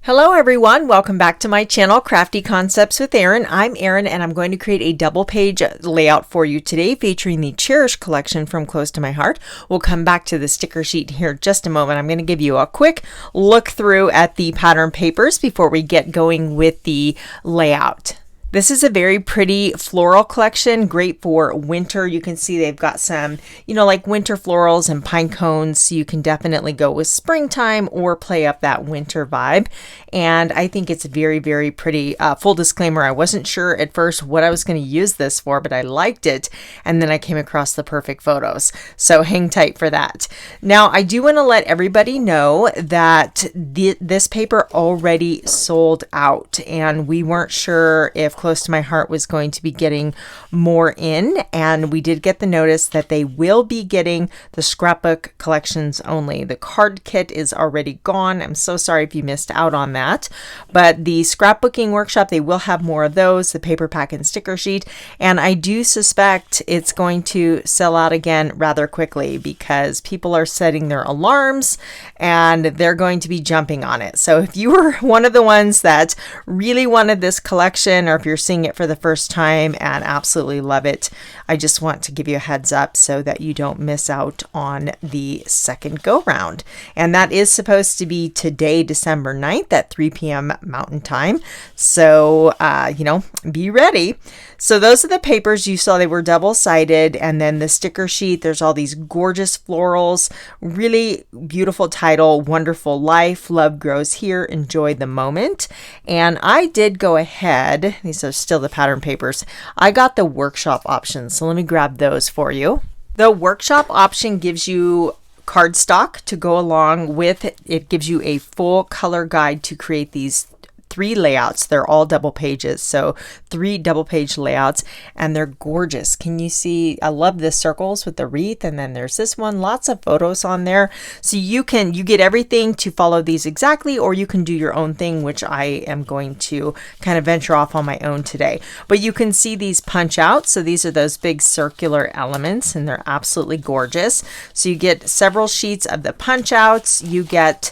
Hello everyone, welcome back to my channel, Crafty Concepts with Erin. I'm Erin and I'm going to create a double page layout for you today featuring the Cherish collection from Close to My Heart. We'll come back to the sticker sheet here in just a moment. I'm going to give you a quick look through at the pattern papers before we get going with the layout. This is a very pretty floral collection, great for winter. You can see they've got some, like winter florals and pine cones. So you can definitely go with springtime or play up that winter vibe. And I think it's very, very pretty. Full disclaimer, I wasn't sure at first what I was going to use this for, but I liked it. And then I came across the perfect photos. So hang tight for that. Now, I do want to let everybody know that this paper already sold out. And we weren't sure if Close to My Heart was going to be getting more in, and we did get the notice that they will be getting the scrapbook collections only. The card kit is already gone. I'm so sorry if you missed out on that, but the scrapbooking workshop, they will have more of those, the paper pack and sticker sheet, and I do suspect it's going to sell out again rather quickly because people are setting their alarms and they're going to be jumping on it. So if you were one of the ones that really wanted this collection, or if you're seeing it for the first time and absolutely love it, I just want to give you a heads up so that you don't miss out on the second go round. And that is supposed to be today, December 9th at 3 p.m. Mountain Time. So, be ready. So those are the papers you saw. They were double-sided, and then the sticker sheet, there's all these gorgeous florals, really beautiful title, Wonderful Life, Love Grows Here, Enjoy the Moment. And I did go ahead, these are still the pattern papers, I got the workshop options, so let me grab those for you. The workshop option gives you cardstock to go along with it. It gives you a full color guide to create these 3 layouts. They're all double pages, so 3 double page layouts, and they're gorgeous. Can you see? I love the circles with the wreath, and then there's this one, lots of photos on there. So you get everything to follow these exactly, or you can do your own thing, which I am going to kind of venture off on my own today. But you can see these punch out. So these are those big circular elements, and they're absolutely gorgeous. So you get several sheets of the punch outs. You get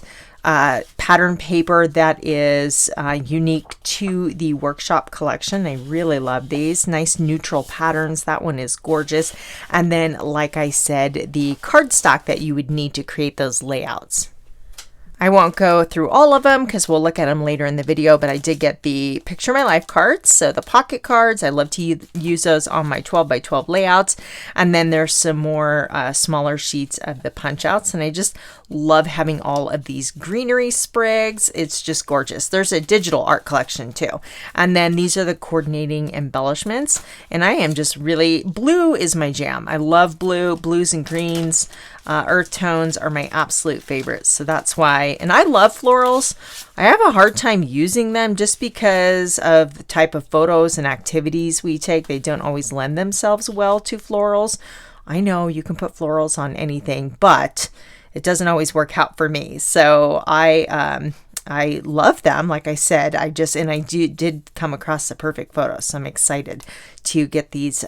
pattern paper that is unique to the workshop collection. I really love these. Nice neutral patterns. That one is gorgeous. And then, like I said, the cardstock that you would need to create those layouts. I won't go through all of them because we'll look at them later in the video, but I did get the Picture My Life cards. So the pocket cards, I love to use those on my 12 by 12 layouts. And then there's some more smaller sheets of the punch outs. And I just love having all of these greenery sprigs. It's just gorgeous. There's a digital art collection too. And then these are the coordinating embellishments. And I am just really, blue is my jam. I love blue, blues and greens. Earth tones are my absolute favorites. So that's why, and I love florals. I have a hard time using them just because of the type of photos and activities we take. They don't always lend themselves well to florals. I know you can put florals on anything, but it doesn't always work out for me. So I love them. Like I said, I did come across the perfect photos. So I'm excited to get these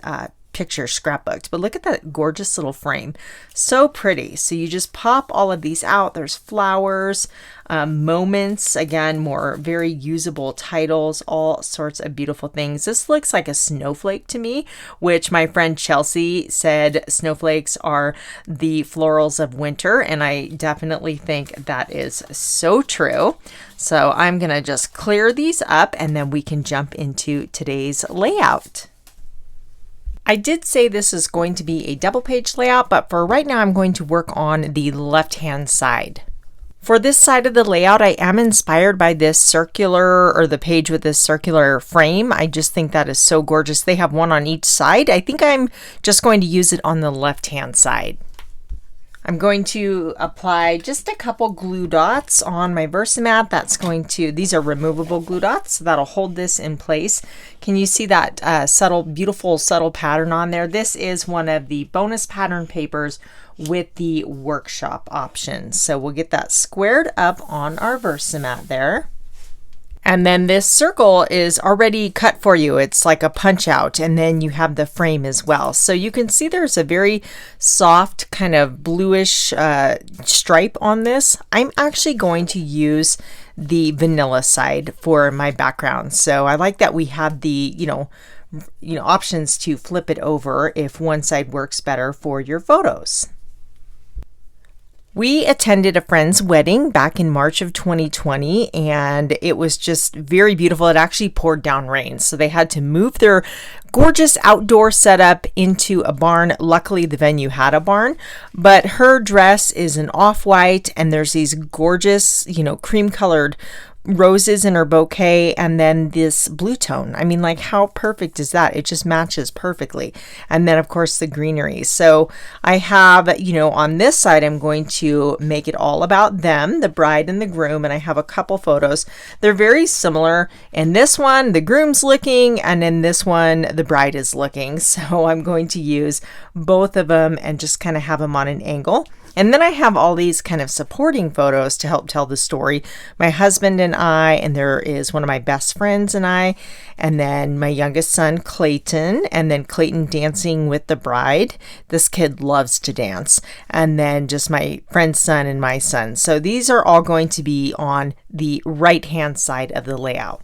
picture scrapbooked. But look at that gorgeous little frame, so pretty. So you just pop all of these out. There's flowers, moments, again, more very usable titles, all sorts of beautiful things. This looks like a snowflake to me, which my friend Chelsea said snowflakes are the florals of winter, and I definitely think that is so true. So I'm gonna just clear these up and then we can jump into today's layout. I did say this is going to be a double page layout, but for right now I'm going to work on the left hand side. For this side of the layout, I am inspired by this circular, or the page with this circular frame. I just think that is so gorgeous. They have one on each side. I think I'm just going to use it on the left hand side. I'm going to apply just a couple glue dots on my VersaMat. These are removable glue dots, so that'll hold this in place. Can you see that beautiful, subtle pattern on there? This is one of the bonus pattern papers with the workshop option. So we'll get that squared up on our VersaMat there. And then this circle is already cut for you. It's like a punch out, and then you have the frame as well. So you can see there's a very soft kind of bluish stripe on this. I'm actually going to use the vanilla side for my background. So I like that we have the, options to flip it over if one side works better for your photos. We attended a friend's wedding back in March of 2020, and it was just very beautiful. It actually poured down rain, so they had to move their gorgeous outdoor setup into a barn. Luckily, the venue had a barn, but her dress is an off-white, and there's these gorgeous, cream-colored roses in her bouquet, and then this blue tone. I mean, like, how perfect is that? It just matches perfectly. And then of course the greenery. So I have, on this side, I'm going to make it all about them, the bride and the groom, and I have a couple photos. They're very similar. In this one, the groom's looking, and in this one, the bride is looking. So I'm going to use both of them and just kind of have them on an angle. And then I have all these kind of supporting photos to help tell the story. My husband and I, and there is one of my best friends and I, and then my youngest son, Clayton, and then Clayton dancing with the bride. This kid loves to dance. And then just my friend's son and my son. So these are all going to be on the right-hand side of the layout.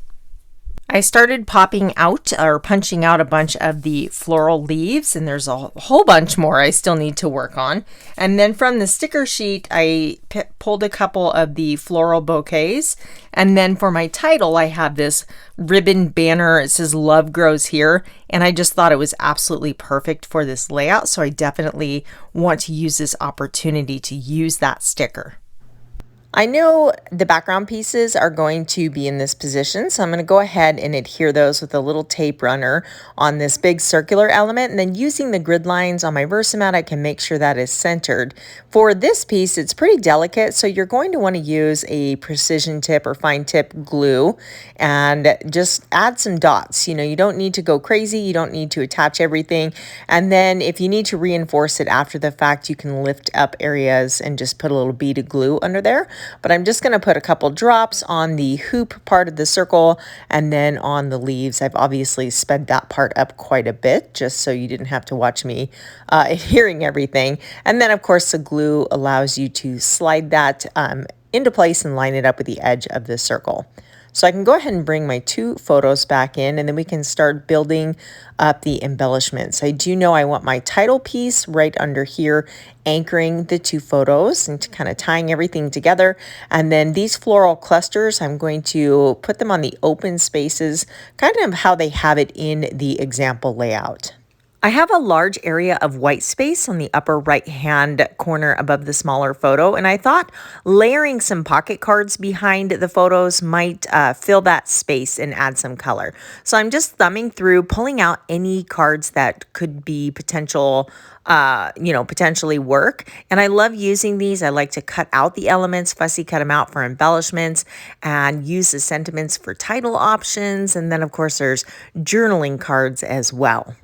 I started popping out or punching out a bunch of the floral leaves, and there's a whole bunch more I still need to work on. And then from the sticker sheet, I pulled a couple of the floral bouquets. And then for my title, I have this ribbon banner. It says "Love Grows Here," and I just thought it was absolutely perfect for this layout. So I definitely want to use this opportunity to use that sticker. I know the background pieces are going to be in this position, so I'm going to go ahead and adhere those with a little tape runner on this big circular element, and then using the grid lines on my VersaMat, I can make sure that is centered. For this piece, it's pretty delicate, so you're going to want to use a precision tip or fine tip glue and just add some dots. You don't need to go crazy, you don't need to attach everything, and then if you need to reinforce it after the fact, you can lift up areas and just put a little bead of glue under there. But I'm just going to put a couple drops on the hoop part of the circle and then on the leaves. I've obviously sped that part up quite a bit just so you didn't have to watch me adhering everything. And then of course the glue allows you to slide that into place and line it up with the edge of the circle. So I can go ahead and bring my two photos back in, and then we can start building up the embellishments. I do know I want my title piece right under here, anchoring the two photos and kind of tying everything together. And then these floral clusters, I'm going to put them on the open spaces, kind of how they have it in the example layout. I have a large area of white space on the upper right hand corner above the smaller photo, and I thought layering some pocket cards behind the photos might fill that space and add some color. So I'm just thumbing through, pulling out any cards that could be potentially work. And I love using these. I like to cut out the elements, fussy cut them out for embellishments, and use the sentiments for title options. And then of course there's journaling cards as well.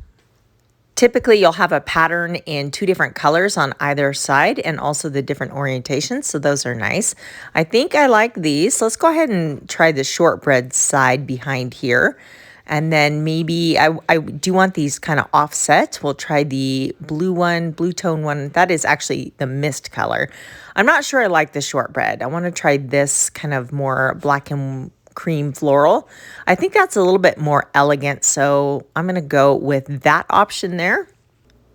Typically, you'll have a pattern in two different colors on either side and also the different orientations, so those are nice. I think I like these. Let's go ahead and try the shortbread side behind here. And then maybe I do want these kind of offset. We'll try the blue one, blue tone one. That is actually the mist color. I'm not sure I like the shortbread. I want to try this kind of more black and cream floral. I think that's a little bit more elegant, so I'm going to go with that option there.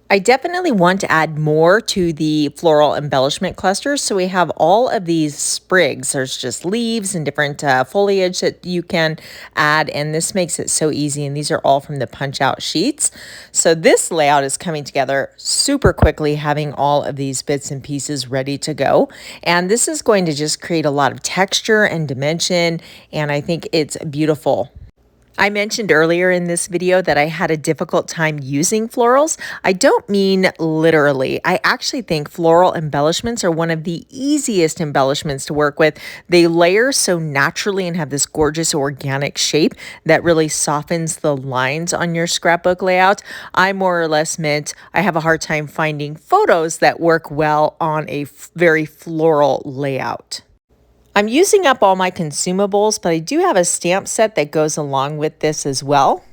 I definitely want to add more to the floral embellishment clusters. So we have all of these sprigs. There's just leaves and different foliage that you can add, and this makes it so easy. And these are all from the punch out sheets. So this layout is coming together super quickly, having all of these bits and pieces ready to go. And this is going to just create a lot of texture and dimension, and I think it's beautiful. I mentioned earlier in this video that I had a difficult time using florals. I don't mean literally. I actually think floral embellishments are one of the easiest embellishments to work with. They layer so naturally and have this gorgeous organic shape that really softens the lines on your scrapbook layout. I more or less meant I have a hard time finding photos that work well on a very floral layout. I'm using up all my consumables, but I do have a stamp set that goes along with this as well.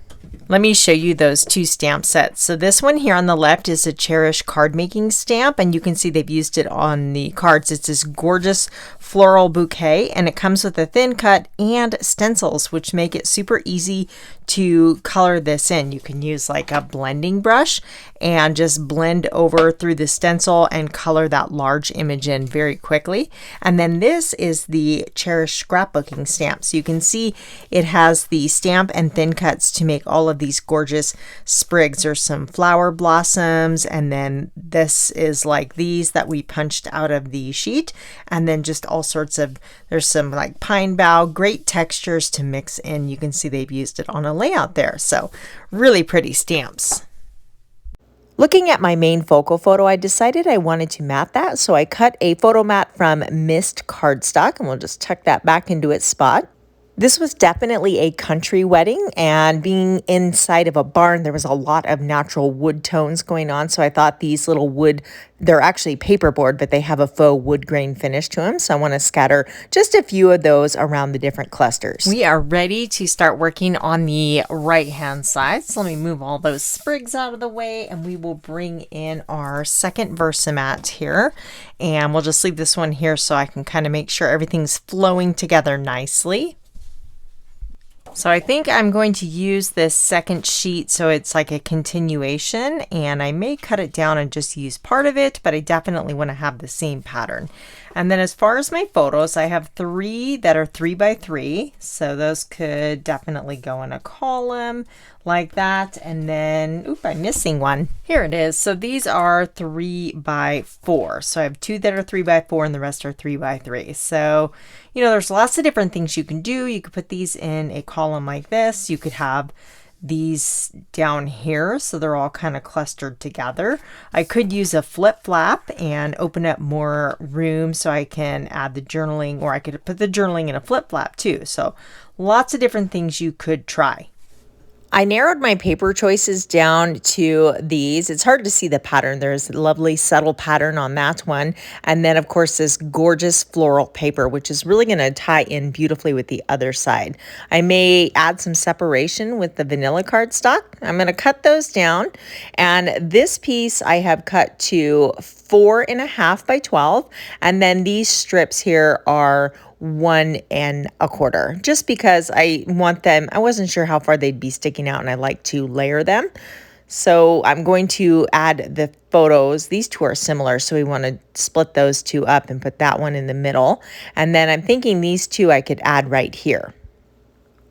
Let me show you those two stamp sets. So this one here on the left is a Cherish card making stamp, and you can see they've used it on the cards. It's this gorgeous floral bouquet, and it comes with a thin cut and stencils, which make it super easy to color this in. You can use like a blending brush and just blend over through the stencil and color that large image in very quickly. And then this is the Cherish scrapbooking stamp. So you can see it has the stamp and thin cuts to make all of these gorgeous sprigs. There's some flower blossoms, and then this is like these that we punched out of the sheet, and then just all sorts of, there's some like pine bough, great textures to mix in. You can see they've used it on a layout there. So really pretty stamps. Looking at my main focal photo, I decided I wanted to mat that, so I cut a photo mat from Mist cardstock, and we'll just tuck that back into its spot. This was definitely a country wedding, and being inside of a barn, there was a lot of natural wood tones going on, so I thought these little wood, they're actually paperboard, but they have a faux wood grain finish to them, so I want to scatter just a few of those around the different clusters. We are ready to start working on the right-hand side, so let me move all those sprigs out of the way, and we will bring in our second VersaMat here, and we'll just leave this one here so I can kind of make sure everything's flowing together nicely. So I think I'm going to use this second sheet so it's like a continuation, and I may cut it down and just use part of it, but I definitely want to have the same pattern. And then as far as my photos, I have 3 that are 3 by 3, so those could definitely go in a column like that. And then, oop, I'm missing one. Here it is. So these are 3 by 4. So I have 2 that are 3 by 4 and the rest are 3 by 3. So, you know, there's lots of different things you can do. You could put these in a column like this. You could have these down here so they're all kind of clustered together. I could use a flip flap and open up more room so I can add the journaling, or I could put the journaling in a flip flap too. So lots of different things you could try. I narrowed my paper choices down to these. It's hard to see the pattern. There's a lovely subtle pattern on that one. And then of course this gorgeous floral paper, which is really going to tie in beautifully with the other side. I may add some separation with the vanilla cardstock. I'm going to cut those down. And this piece I have cut to 4.5 by 12. And then these strips here are 1 1/4, just because I want them, I wasn't sure how far they'd be sticking out, and I like to layer them. So I'm going to add the photos. These two are similar, so we want to split those two up and put that one in the middle. And then I'm thinking these two I could add right here.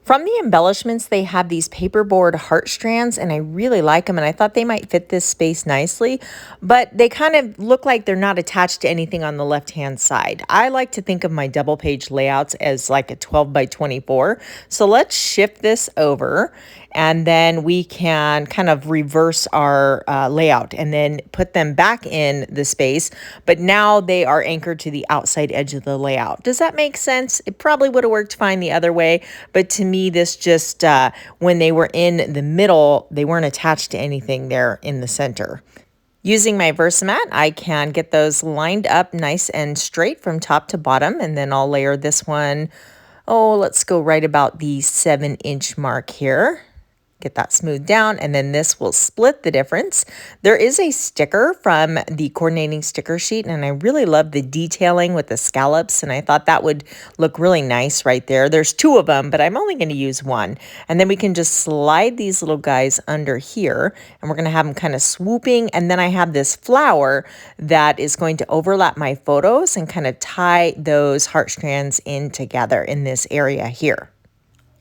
From the embellishments, they have these paperboard heart strands, and I really like them, and I thought they might fit this space nicely, but they kind of look like they're not attached to anything on the left-hand side. I like to think of my double page layouts as like a 12 by 24. So let's shift this over, and then we can kind of reverse our layout and then put them back in the space, but now they are anchored to the outside edge of the layout. Does that make sense? It probably would have worked fine the other way, but to me, this just, when they were in the middle, they weren't attached to anything there in the center. Using my VersaMat, I can get those lined up nice and straight from top to bottom, and then I'll layer this one, oh, let's go right about the 7-inch mark here. Get that smoothed down, and then this will split the difference. There is a sticker from the coordinating sticker sheet, and I really love the detailing with the scallops, and I thought that would look really nice right there. There's 2 of them, but I'm only going to use 1. And then we can just slide these little guys under here, and we're going to have them kind of swooping. And then I have this flower that is going to overlap my photos and kind of tie those heart strands in together in this area here.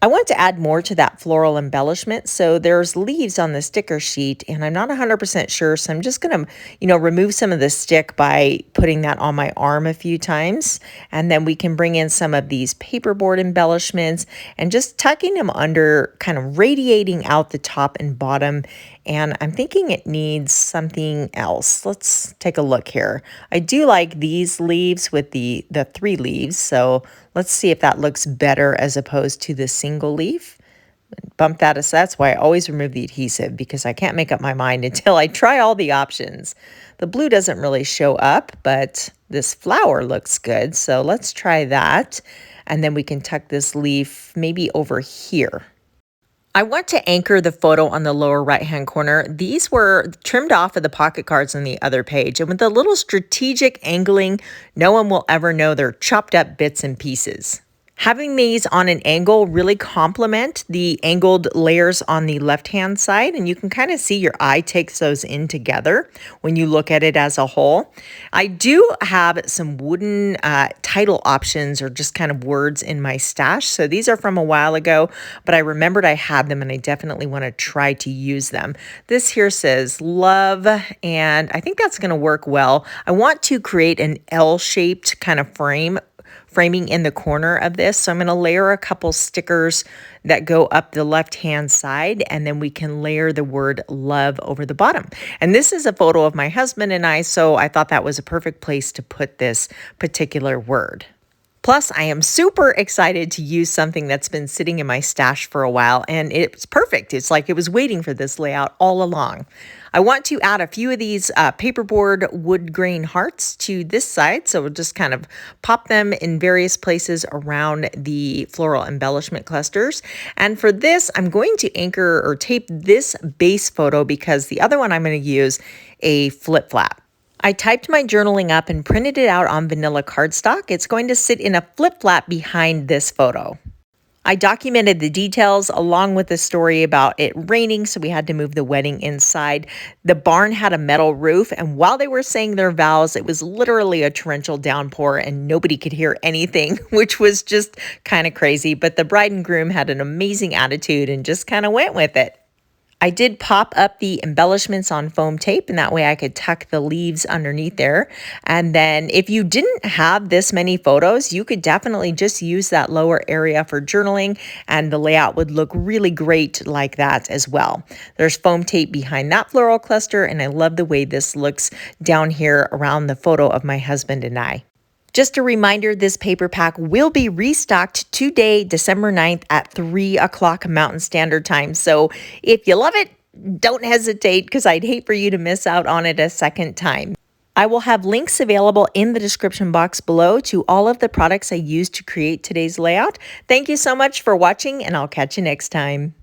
I want to add more to that floral embellishment, so there's leaves on the sticker sheet, and I'm not 100% sure, so I'm just going to, remove some of the stick by putting that on my arm a few times, and then we can bring in some of these paperboard embellishments and just tucking them under, kind of radiating out the top and bottom, and I'm thinking it needs something else. Let's take a look here. I do like these leaves with the 3 leaves, so let's see if that looks better as opposed to the single leaf. Bump that aside. That's why I always remove the adhesive, because I can't make up my mind until I try all the options. The blue doesn't really show up, but this flower looks good, so let's try that. And then we can tuck this leaf maybe over here. I want to anchor the photo on the lower right-hand corner. These were trimmed off of the pocket cards on the other page, and with a little strategic angling, no one will ever know they're chopped up bits and pieces. Having these on an angle really complement the angled layers on the left-hand side, and you can kind of see your eye takes those in together when you look at it as a whole. I do have some wooden title options or just kind of words in my stash. So these are from a while ago, but I remembered I had them and I definitely want to try to use them. This here says love, and I think that's going to work well. I want to create an L-shaped kind of framing in the corner of this. So I'm going to layer a couple stickers that go up the left-hand side, and then we can layer the word love over the bottom. And this is a photo of my husband and I, so I thought that was a perfect place to put this particular word. Plus, I am super excited to use something that's been sitting in my stash for a while, and it's perfect. It's like it was waiting for this layout all along. I want to add a few of these paperboard wood grain hearts to this side, so we'll just kind of pop them in various places around the floral embellishment clusters. And for this, I'm going to anchor or tape this base photo because the other one I'm going to use a flip flap. I typed my journaling up and printed it out on vanilla cardstock. It's going to sit in a flip flap behind this photo. I documented the details along with the story about it raining, so we had to move the wedding inside. The barn had a metal roof, and while they were saying their vows, it was literally a torrential downpour and nobody could hear anything, which was just kind of crazy. But the bride and groom had an amazing attitude and just kind of went with it. I did pop up the embellishments on foam tape, and that way I could tuck the leaves underneath there. And then if you didn't have this many photos, you could definitely just use that lower area for journaling, and the layout would look really great like that as well. There's foam tape behind that floral cluster, and I love the way this looks down here around the photo of my husband and I. Just a reminder, this paper pack will be restocked today, December 9th at 3 o'clock Mountain Standard Time. So if you love it, don't hesitate because I'd hate for you to miss out on it a second time. I will have links available in the description box below to all of the products I used to create today's layout. Thank you so much for watching, and I'll catch you next time.